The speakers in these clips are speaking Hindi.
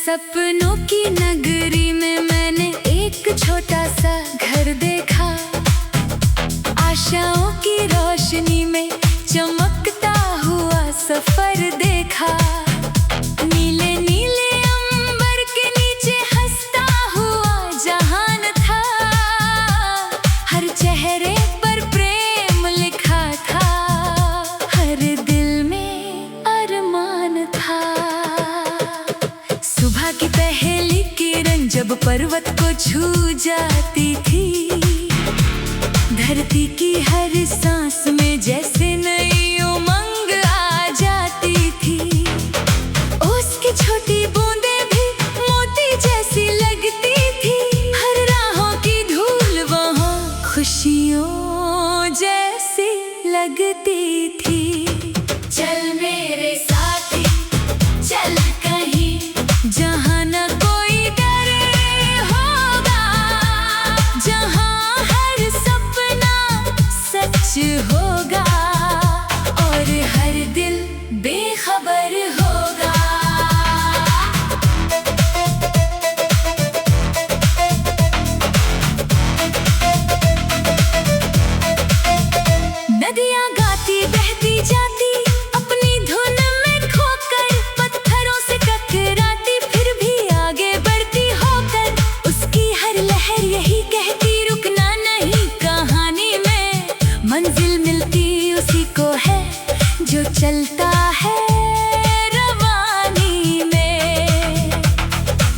सपनों की नगरी में मैंने एक छोटा सा घर देखा। आशाओं की रोशनी में चमकता हुआ सफर देखा। नीले नीले अंबर के नीचे हंसता हुआ जहान था। हर चेहरे पर प्रेम लिखा था, हर दिल में अरमान था। सुबह की पहली किरण जब पर्वत को छू जाती थी, धरती की हर सांस में जैसे नई उमंग आ जाती थी। उसकी छोटी बूंदें भी मोती जैसी लगती थी। हर राहों की धूल वहाँ खुशियों जैसी लगती थी। चल मेरे साथी चल कहीं जहाँ न कोई डर होगा, जहाँ हर सपना सच होगा और हर दिल बेखबर होगा। नदियाँ गाती बहती जाती अपनी धुन में खोकर, पत्थरों से टकराती फिर भी आगे बढ़ती होकर। उसकी हर लहर यही कहती रुकना नहीं कहानी में। मंजिल मिलती उसी को है जो चलता है रवानी में।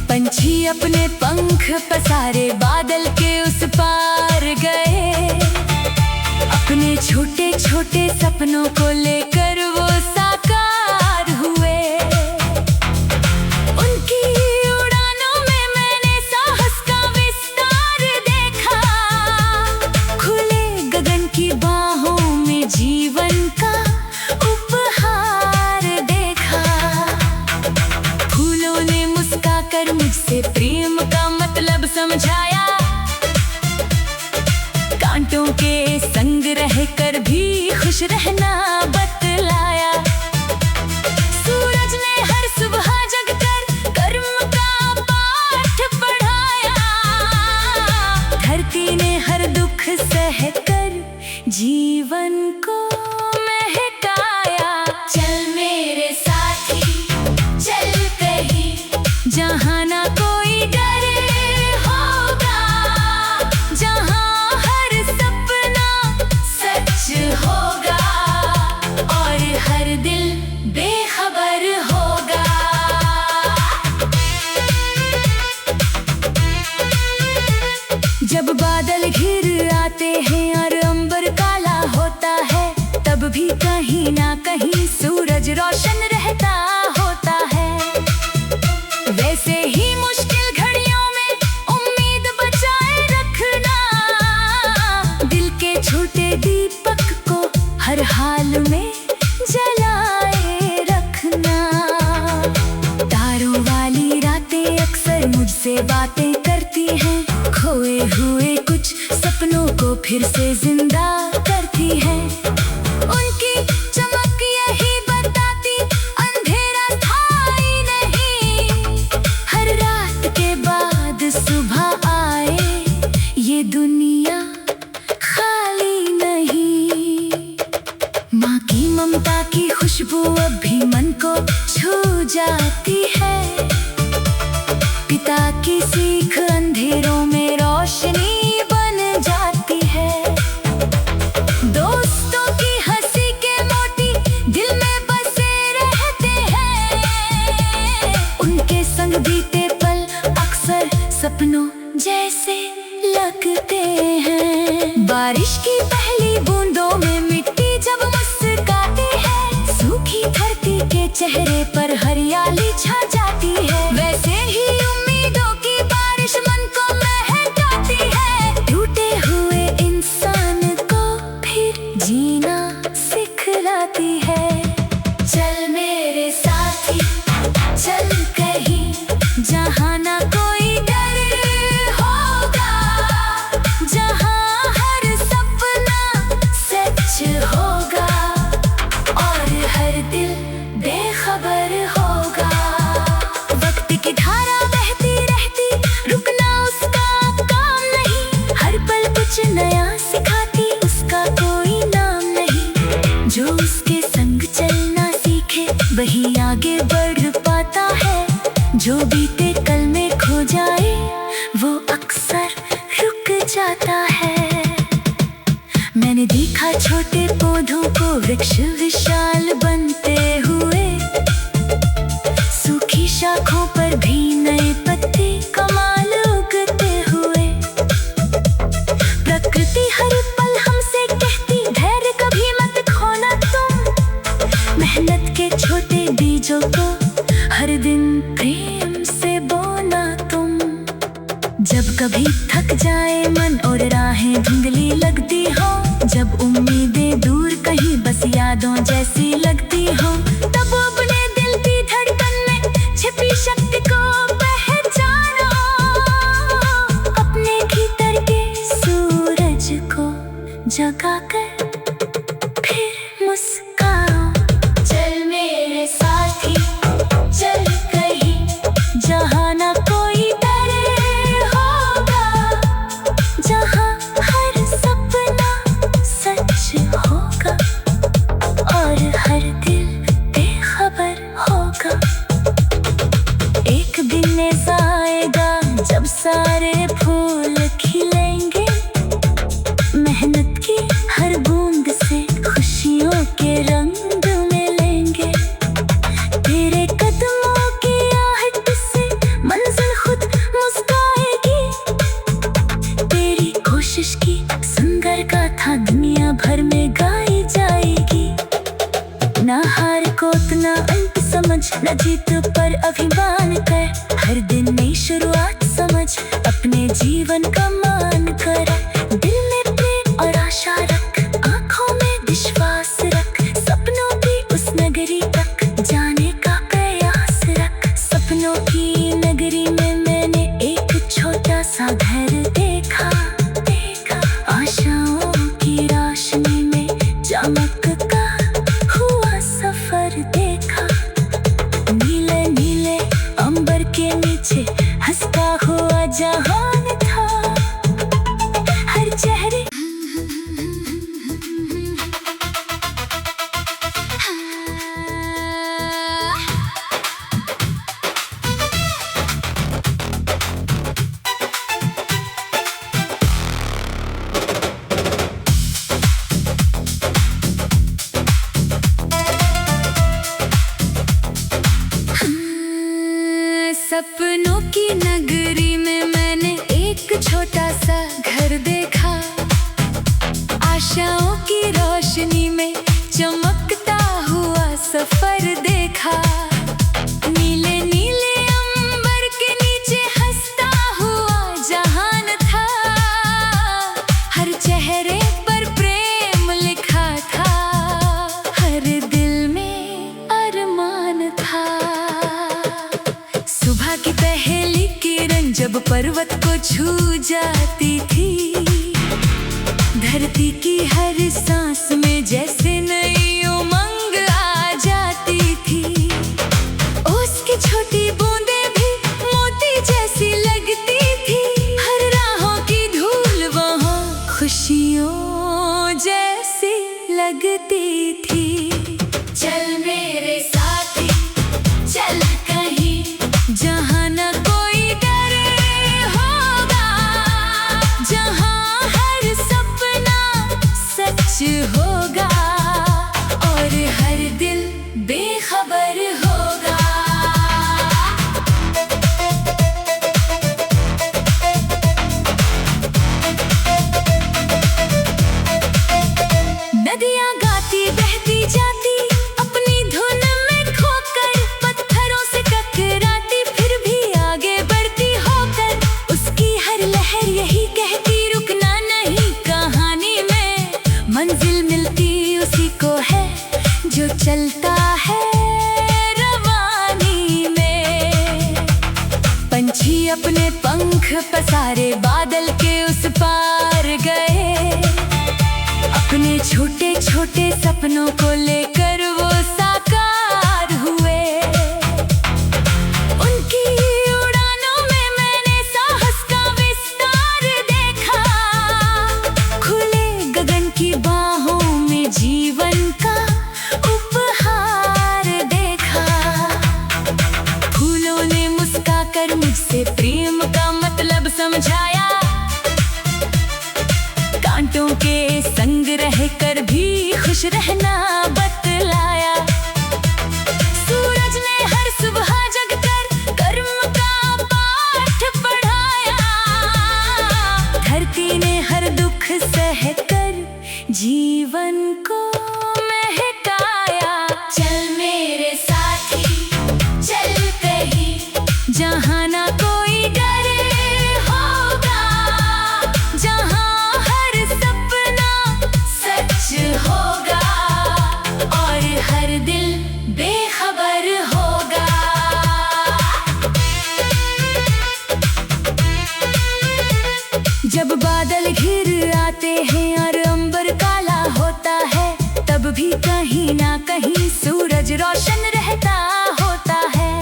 पंछी अपने पंख पसारे बादल के उस पार गए। अपने छोटे छोटे सपनों को लेकर वो साकार हुए। उनकी उड़ानों में मैंने साहस का विस्तार देखा। खुले गगन की बाहों में जीवन का उपहार देखा। फूलों ने मुस्कुराकर मुझसे प्रेम का मतलब समझाया। कांटों के संग रहकर भी खुश रहना बतलाया। सूरज ने हर सुबह जगकर कर्म का पाठ पढ़ाया। धरती ने हर दुख सहकर जीवन को महकाया। चल मेरे साथी चल कहीं जहाँ ना कोई डर होगा, जहाँ हर सपना सच होगा और हर दिल बेखबर होगा। जब बादल घिर आते हैं और अंबर काला होता है, तब भी कहीं ना कहीं सूरज रोशन रहता होता है। वैसे ही मुश्किल घड़ियों में उम्मीद बचाए रखना। दिल के छोटे दीपक को हर हाल में जलाए रखना। तारों वाली रातें अक्सर मुझसे बातें करती हैं। खोए हुए कुछ सपनों को फिर से जिंदा करती हैं। उनकी चमक यही बताती अंधेरा स्थायी नहीं। हर रात के बाद सुबह आए ये दुनिया खाली नहीं। माँ की ममता की खुशबू अब भी मन को छू जाती है। पिता की सीख अंधेरों में रोशनी बन जाती है। दोस्तों की हंसी के मोती दिल में बसे रहते हैं। उनके संग बीते पल अक्सर सपनों जैसे लगते हैं। बारिश की पहली बूंदों में मिट्टी जब मुस्कुराती है, सूखी धरती के चेहरे पर हरियाली छा जाती है। वैसे ही उम्मीदों की बारिश मन को महकाती है। टूटे हुए इंसान वही आगे बढ़ पाता है। जो बीते कल में खो जाए वो अक्सर रुक जाता है। मैंने देखा छोटे पौधों को वृक्ष विशाल बनते हुए, सूखी शाखों पर भी नए पत्ते कमाल उगते हुए। प्रकृति हर पल हमसे कहती धैर्य कभी मत खोना तुम। मेहनत के छोटे बीजों को हर दिन प्रेम से बोना तुम। जब कभी थक जाए मन और राहें धुंधली लगती हो, जब उम्मीदें दूर कहीं बस यादों जैसी लगती हो, तब अपने दिल की धड़कन में छिपी शक्ति को पहचानो। अपने भीतर के सूरज को जगाकर फिर मुस्कुराओ। चल मेरे साथी चल कहीं जहाँ ना कोई डरे होगा, जहाँ हर सपना सच होगा और हर दिल बेखबर होगा। एक दिन ऐसा आएगा जब सारे फूल खिलेंगे, मेहनत की हर बूंद से खुशियों के रंग मिलेंगे। तेरे कदमों की आहट से मंजिल खुद मुस्कुराएगी। तेरी कोशिश की सुंदर गाथा दुनिया भर में गाई जाएगी। ना हार को ना अंत समझ, न जीत पर अभिमान कर। हर दिन नई शुरुआत समझ, अपने जीवन का मान कर। दिल में प्रेम और आशा रख, आंखों में विश्वास रख। सपनों की उस नगरी तक जाने का प्रयास रख। सपनों की नगरी में मैंने एक छोटा सा घर देखा। आशाओं की रोशनी में चमकता हुआ सफर देखा। नीले नीले अंबर के नीचे हंसता हुआ जहान था। हर चेहरे सपनों की नगरी में मैंने एक छोटा सा घर देखा। आशाओं की रोशनी में चमकता हुआ सफर देखा। नीले नीले अंबर के नीचे हंसता हुआ जहान था। हर चेहरे पर प्रेम लिखा था। हर दिल में अरमान था। सुबह की पहली किरण जब पर्वत को छू जाती थी, धरती की हर सांस में जैसे नई उमंग आ जाती थी। उसकी छोटी बूंदें भी मोती जैसी लगती थी। हर राहों की धूल वहाँ खुशियों जैसी लगती थी। चल मेरे साथी चल कहीं जहाँ न कोई डरे होगा, जहाँ हर सपना सच होगा और हर दिल बेखबर होगा। नदियाँ गाती बहती जाती अपनी धुन में खोकर, पत्थरों से टकराती फिर भी आगे बढ़ती होकर। उसकी हर लहर यही कहती रुकना नहीं कहानी में। मंजिल मिलती उसी को है जो चलता है रवानी में। पंछी अपने पंख पसारे बादल के उस पार गए। अपने छोटे छोटे सपनों को लेकर वो साकार हुए। उनकी उड़ानों में मैंने साहस का विस्तार देखा। खुले गगन की बाहों में जीवन का उपहार देखा। उनके संग रहकर भी खुश रहना बतलाया। सूरज ने हर सुबह जगकर कर्म का पाठ पढ़ाया। धरती ने हर दुख सहकर जीवन को महकाया। चल मेरे साथी चल कहीं जहाँ ना कोई डर होगा, जहाँ हर सपना सच होगा और हर दिल बेखबर होगा। जब बादल घिर आते हैं और अंबर काला होता है, तब भी कहीं ना कहीं सूरज रोशन रहता होता है।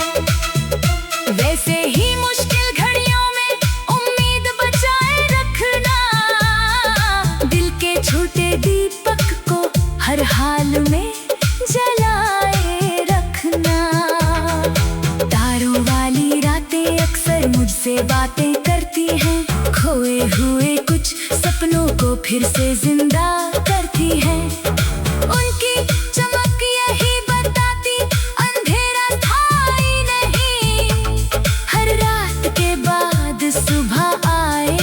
वैसे ही मुश्किल घड़ियों में उम्मीद बचाए रखना, दिल के छोटे दीपक को हर हाल में जलाए रखना। तारों वाली रातें अक्सर मुझसे बातें करती हैं, खोए हुए कुछ सपनों को फिर से जिंदा करती हैं। उनकी चमक यही बताती अंधेरा स्थायी नहीं, हर रात के बाद सुबह आए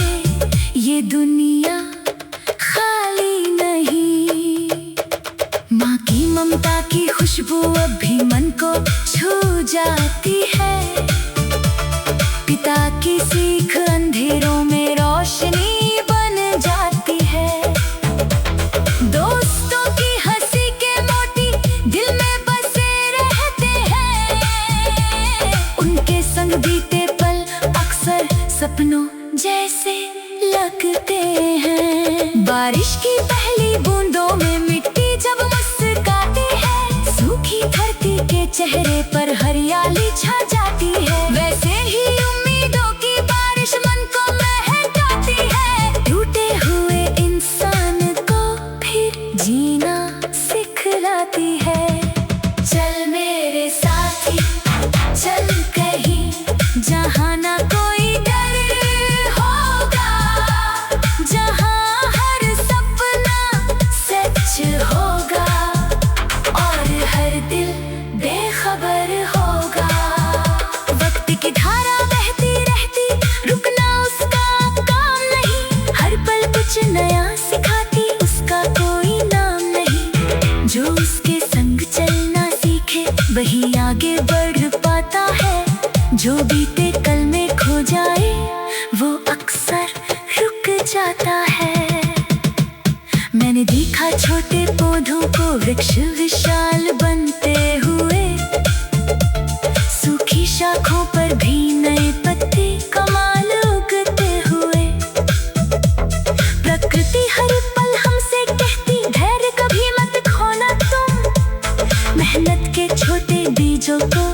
ये दुनिया खाली नहीं। माँ की ममता की खुशबू अब भी मन को छू जाती है। पिता की सीख अंधेरों में रोशनी बन जाती है। दोस्तों की हंसी के मोती दिल में बसे रहते हैं। उनके संग बीते पल अक्सर सपनों जैसे लगते हैं। बारिश की पहली बूंदों में मिट्टी जब मुस्कुराती है, सूखी धरती के चेहरे पर हरियाली छा जाती है। वैसे ही उम्मीदों की बारिश मन को महकाती है, टूटे हुए इंसान को फिर जीना सिखलाती है। चल मेरे साथी चल कहीं जहाँ ना कोई डर होगा, जहाँ हर सपना सच होगा और हर दिल बेखबर होगा। वक्त की धारा बहती रहती, रुकना उसका काम नहीं, हर पल कुछ नया सिखाती उसका कोई नाम नहीं। जो उसके संग चलना सीखे वही आगे बढ़ पाता है, जो बीते कल में खो जाए वो अक्सर रुक जाता है। मैंने देखा छोटे पौधों को वृक्ष विशाल बनते हुए, सूखी शाखों पर भी नए पत्ते कमाल उगते हुए। प्रकृति हर पल हमसे कहती धैर्य कभी मत खोना तुम, मेहनत के छोटे बीजों को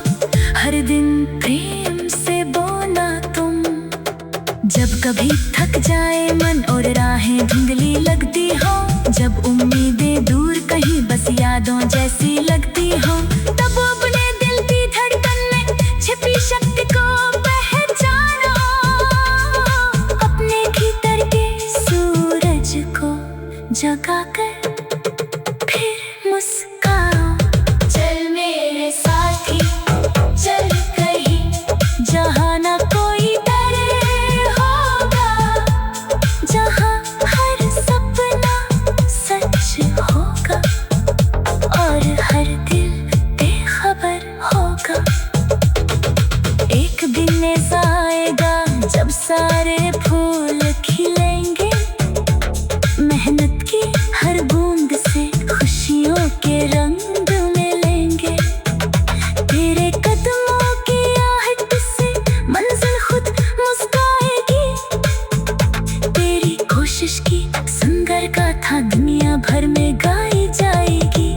हर दिन प्रेम से बोना तुम। जब कभी थक जाए मन और राहें धुंधली लगती हो, जब उम्मीदें दूर कहीं बस यादों जैसी लगती हो, तब अपने दिल की धड़कन में छिपी शक्ति को पहचानो। अपने भीतर के सूरज को जगाकर फिर मुस्कुराओ। चल मेरे साथी चल कहीं जहाँ ना कोई डर होगा, जहाँ हर सपना सच होगा और हर दिल बेखबर होगा। एक दिन ऐसा आएगा जब सारे फूल खिलेंगे, मेहनत की हर बूंद से खुशियों के रंग मिलेंगे। तेरे कदमों की आहट से मंजिल खुद मुस्कुराएगी, तेरी कोशिश की सुंदर गाथा दुनिया भर में गाई जाएगी।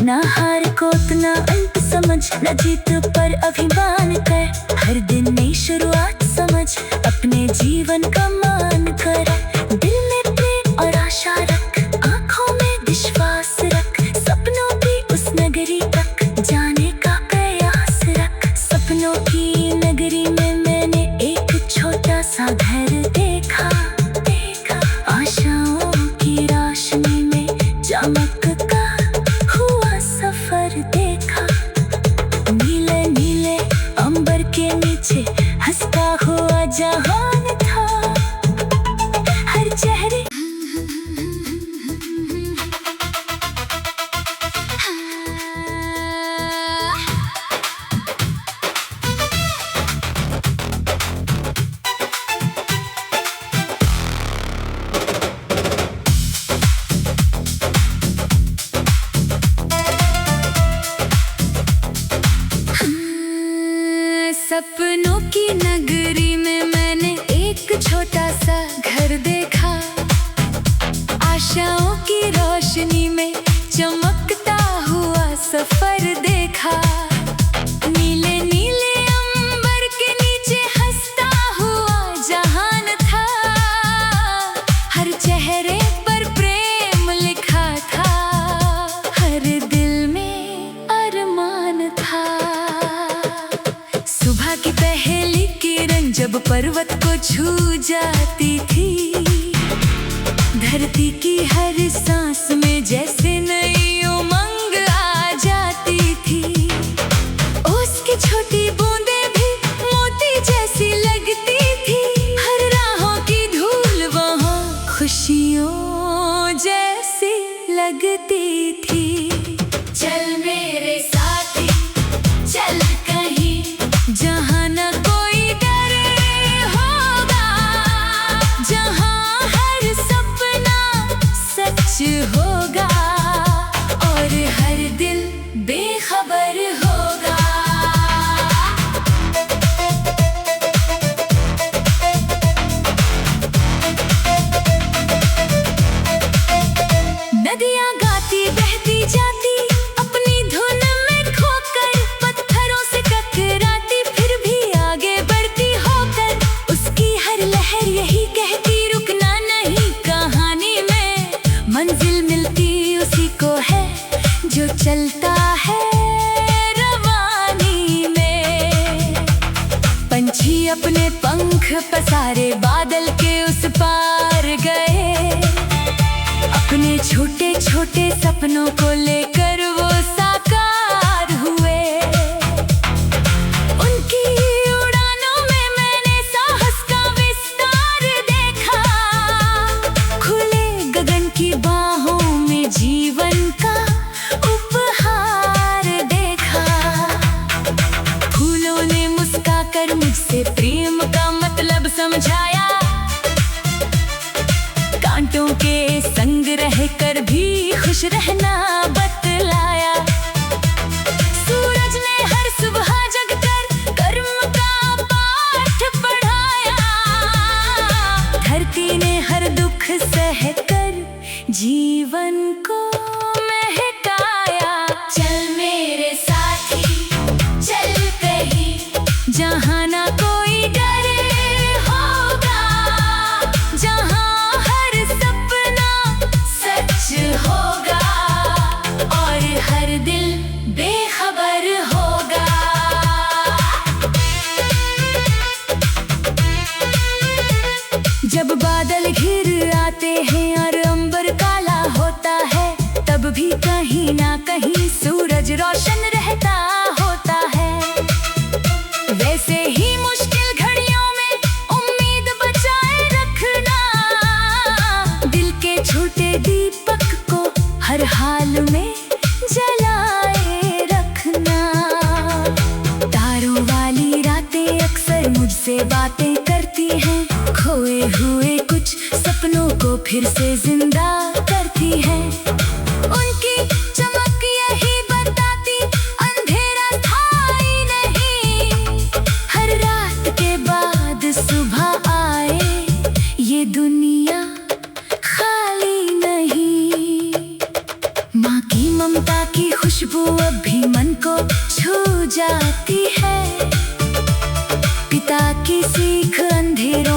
ना हार को ना अंत समझ, न जीत पर अभिमान कर, हर दिन नई शुरुआत समझ, अपने जीवन का मान कर। दिल में प्रेम और आशा रख, आंखों में विश्वास रख, सपनों की उस नगरी तक जाने का प्रयास रख। सपनों की नगरी में मैंने एक छोटा सा घर देखा, आशाओं चमक का हुआ सफर देखा। नीले नीले अंबर के नीचे हंसता हुआ जहान था। हर चेहरे सपनों की नगरी में मैंने एक छोटा सा घर देखा। आशाओं की रोशनी में चमकता हुआ सफर देखा। नीले नीले अंबर के नीचे हंसता हुआ जहान था। हर चेहरे पर प्रेम लिखा था। हर दिल में अरमान था। सुबह की पहली किरण जब पर्वत को छू जाती थी, धरती की हर सांस में जैसे नई उमंग आ जाती थी। उसकी छोटी बूंदें भी मोती जैसी लगती थी। हर राहों की धूल वहाँ खुशियों जैसी लगती थी। चल मेरे साथी चल कहीं जहाँ न कोई डर होगा, जहाँ हर सपना सच होगा और हर दिल बेखबर होगा। नदियाँ गाती बहती जाती अपनी धुन में खोकर, पत्थरों से टकराती फिर भी आगे बढ़ती होकर। उसकी हर लहर यही कहती रुकना नहीं कहानी में। मंजिल मिलती उसी को है जो चलता है रवानी में। पंछी अपने पंख पसारे बादल के उस पार गए। अपने छोटे छोटे सपनों को लेकर वो साकार हुए। उनकी उड़ानों में मैंने साहस का विस्तार देखा। खुले गगन की बाहों में जीवन का उपहार देखा। फूलों ने मुस्कुराकर मुझसे प्रेम का मतलब समझाया। कांटों के संग रहकर भी खुश रहना बतलाया। सूरज ने हर सुबह जगकर कर्म का पाठ पढ़ाया। धरती ने हर दुख सहकर जीवन को महकाया। चल मेरे साथी चल कहीं जहाँ ना कोई डर होगा, जहाँ हर सपना सच होगा और हर दिल बेखबर होगा। जब बादल घिर आते हैं और अंबर काला होता है, तब भी कहीं ना कहीं सूरज रोशन रहता होता है। वैसे ही मुश्किल घड़ियों में उम्मीद बचाए रखना। दिल के छोटे दीपक को हर हाल में जलाए रखना। तारों वाली रातें अक्सर मुझसे बातें करती हैं। खोए हुए कुछ सपनों को फिर से जिंदा करती हैं। उनकी चमक यही बताती अंधेरा स्थायी नहीं। हर रात के बाद सुबह आए ये दुनिया खाली नहीं। माँ की ममता की खुशबू अब भी मन को छू जाती है। पिता की सीख अंधेरों